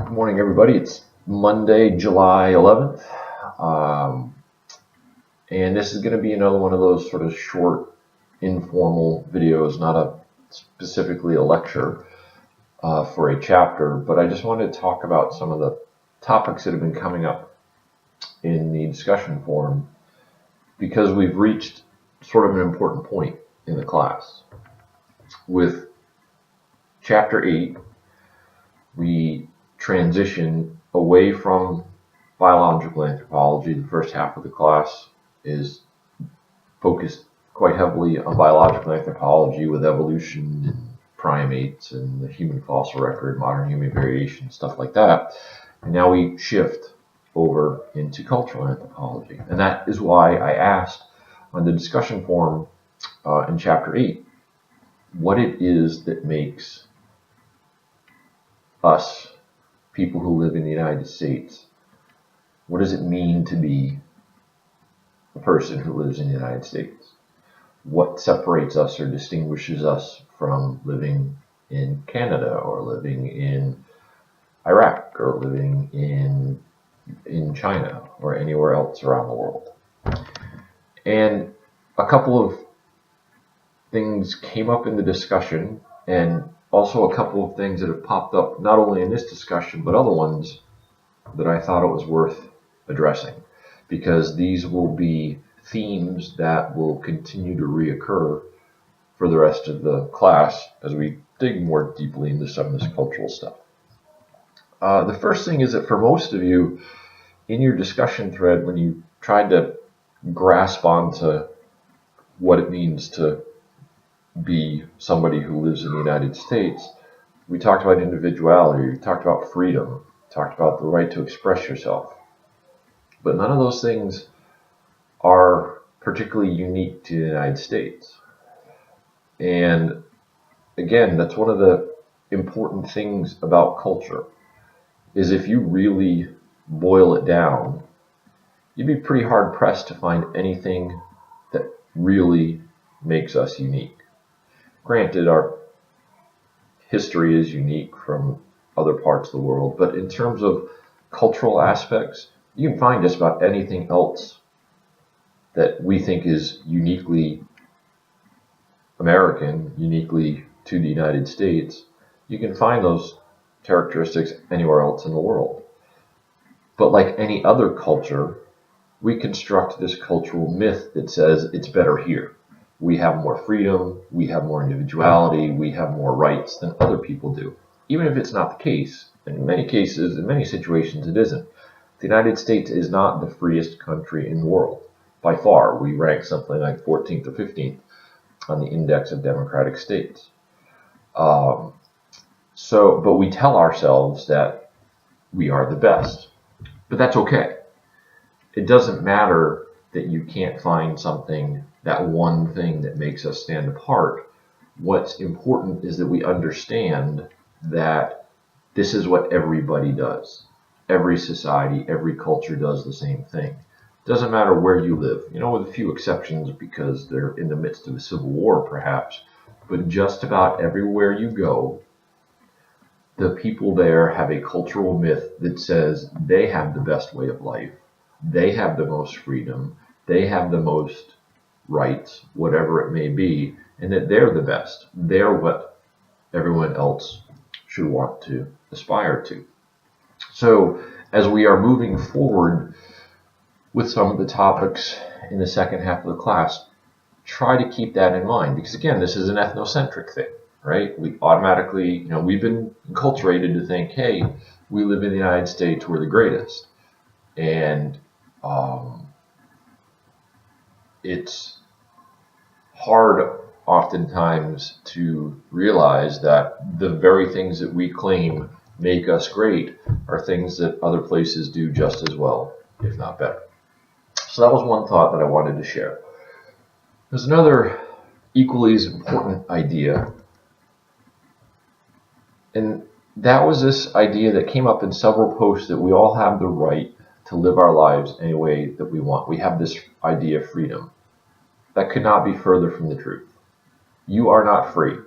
Good morning, everybody. It's Monday, July 11th. And this is going to be another one of those sort of short, informal videos, not specifically a lecture for a chapter, but I just wanted to talk about some of the topics that have been coming up in the discussion forum because we've reached sort of an important point in the class. With Chapter 8, we transition away from biological anthropology. The first half of the class is focused quite heavily on biological anthropology with evolution and primates and the human fossil record, modern human variation, stuff like that. And now we shift over into cultural anthropology. And that is why I asked on the discussion forum in Chapter 8 what it is that makes us, people who live in the United States, what does it mean to be a person who lives in the United States? What separates us or distinguishes us from living in Canada or living in Iraq or living in China or anywhere else around the world? And a couple of things came up in the discussion, and also a couple of things that have popped up not only in this discussion but other ones that I thought it was worth addressing, because these will be themes that will continue to reoccur for the rest of the class as we dig more deeply into some of this cultural stuff. The first thing is that for most of you, in your discussion thread, when you tried to grasp onto what it means to be somebody who lives in the United States, we talked about individuality, we talked about freedom, we talked about the right to express yourself. But none of those things are particularly unique to the United States. And again, that's one of the important things about culture, is if you really boil it down, you'd be pretty hard pressed to find anything that really makes us unique. Granted, our history is unique from other parts of the world, but in terms of cultural aspects, you can find just about anything else that we think is uniquely American, uniquely to the United States. You can find those characteristics anywhere else in the world. But like any other culture, we construct this cultural myth that says it's better here. We have more freedom, we have more individuality, we have more rights than other people do. Even if it's not the case, in many cases, in many situations, it isn't. The United States is not the freest country in the world. By far, we rank something like 14th or 15th on the index of democratic states. But we tell ourselves that we are the best. But that's okay. It doesn't matter that you can't find something, that one thing that makes us stand apart. What's important is that we understand that this is what everybody does. Every society, every culture does the same thing. It doesn't matter where you live, with a few exceptions because they're in the midst of a civil war perhaps, but just about everywhere you go, the people there have a cultural myth that says they have the best way of life, they have the most freedom, they have the most rights, whatever it may be, and that they're the best. They're what everyone else should want to aspire to. So as we are moving forward with some of the topics in the second half of the class, try to keep that in mind, because again, this is an ethnocentric thing, right? We automatically, we've been enculturated to think, hey, we live in the United States, we're the greatest. And it's hard oftentimes to realize that the very things that we claim make us great are things that other places do just as well, if not better. So that was one thought that I wanted to share. There's another equally as important idea, and that was this idea that came up in several posts, that we all have the right to live our lives any way that we want. We have this idea of freedom. That could not be further from the truth. You are not free.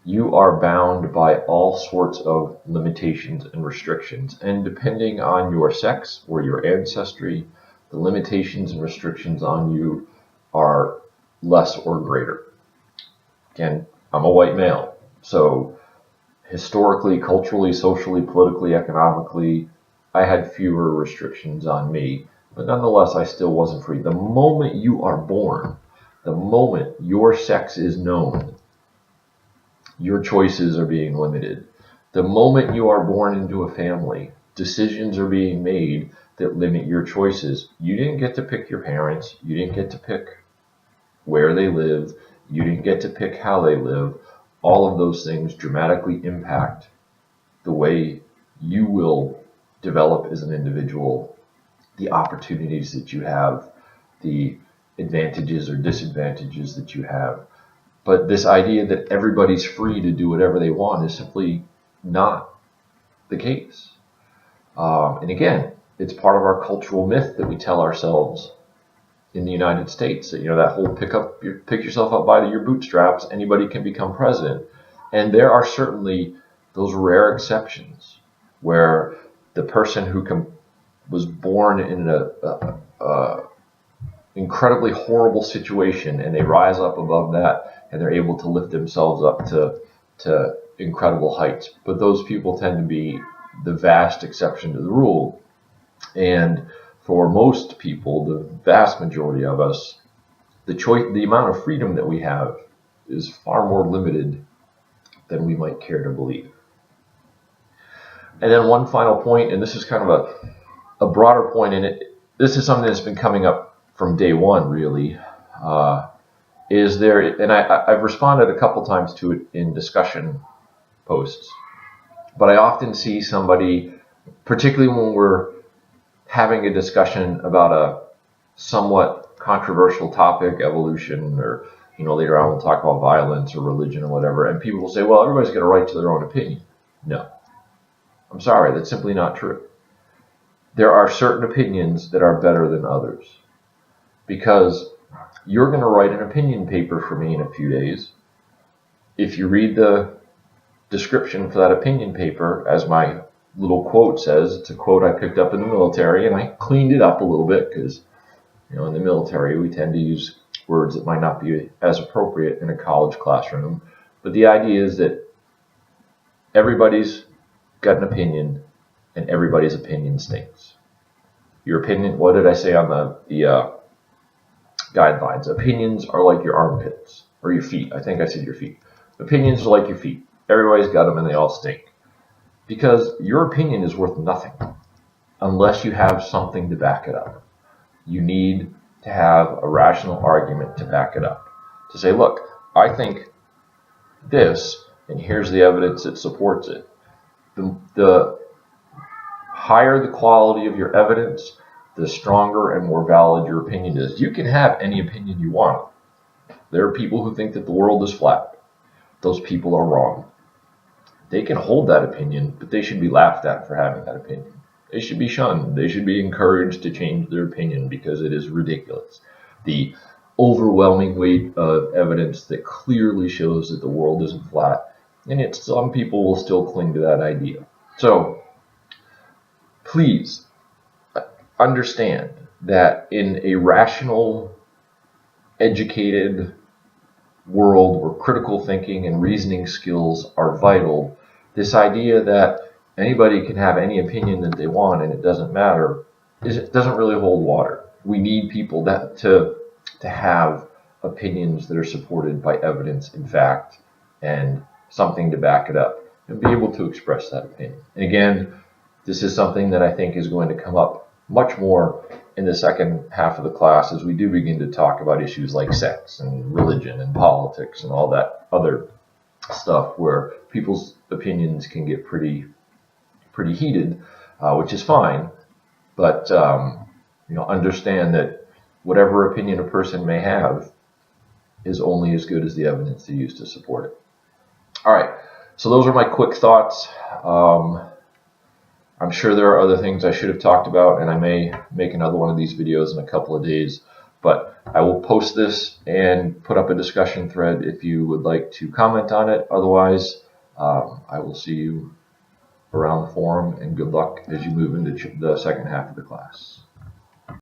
you are bound by all sorts of limitations and restrictions. And depending on your sex or your ancestry, the limitations and restrictions on you are less or greater. Again, I'm a white male, so historically, culturally, socially, politically, economically, I had fewer restrictions on me, but nonetheless, I still wasn't free. The moment you are born, the moment your sex is known, your choices are being limited. The moment you are born into a family, decisions are being made that limit your choices. You didn't get to pick your parents. You didn't get to pick where they live. You didn't get to pick how they live. All of those things dramatically impact the way you will develop as an individual, the opportunities that you have, the advantages or disadvantages that you have. But this idea that everybody's free to do whatever they want is simply not the case. And again, it's part of our cultural myth that we tell ourselves in the United States, that, that whole pick yourself up by your bootstraps, anybody can become president. And there are certainly those rare exceptions where the person who was born in a incredibly horrible situation and they rise up above that and they're able to lift themselves up to incredible heights. But those people tend to be the vast exception to the rule. And for most people, the vast majority of us, the amount of freedom that we have is far more limited than we might care to believe. And then one final point, and this is kind of a broader point, and this is something that's been coming up from day one, really, is there, and I've responded a couple times to it in discussion posts, but I often see somebody, particularly when we're having a discussion about a somewhat controversial topic, evolution, or later on we'll talk about violence or religion or whatever, and people will say, well, everybody's got a right to their own opinion. No. I'm sorry, that's simply not true. There are certain opinions that are better than others, because you're going to write an opinion paper for me in a few days. If you read the description for that opinion paper, as my little quote says, it's a quote I picked up in the military, and I cleaned it up a little bit because, in the military we tend to use words that might not be as appropriate in a college classroom. But the idea is that everybody's got an opinion, and everybody's opinion stinks. Your opinion, what did I say on the guidelines? Opinions are like your armpits, or your feet. I think I said your feet. Opinions are like your feet. Everybody's got them and they all stink. Because your opinion is worth nothing unless you have something to back it up. You need to have a rational argument to back it up. To say, look, I think this, and here's the evidence that supports it. The higher the quality of your evidence, the stronger and more valid your opinion is. You can have any opinion you want. There are people who think that the world is flat. Those people are wrong. They can hold that opinion, but they should be laughed at for having that opinion. They should be shunned. They should be encouraged to change their opinion because it is ridiculous. The overwhelming weight of evidence that clearly shows that the world isn't flat, and yet some people will still cling to that idea. So please understand that in a rational, educated world where critical thinking and reasoning skills are vital, this idea that anybody can have any opinion that they want and it doesn't matter, it doesn't really hold water. We need people to have opinions that are supported by evidence and fact and something to back it up and be able to express that opinion. And again, this is something that I think is going to come up much more in the second half of the class as we do begin to talk about issues like sex and religion and politics and all that other stuff where people's opinions can get pretty heated, which is fine. But understand that whatever opinion a person may have is only as good as the evidence they use to support it. All right, so those are my quick thoughts. I'm sure there are other things I should have talked about, and I may make another one of these videos in a couple of days. But I will post this and put up a discussion thread if you would like to comment on it. Otherwise, I will see you around the forum, and good luck as you move into the second half of the class.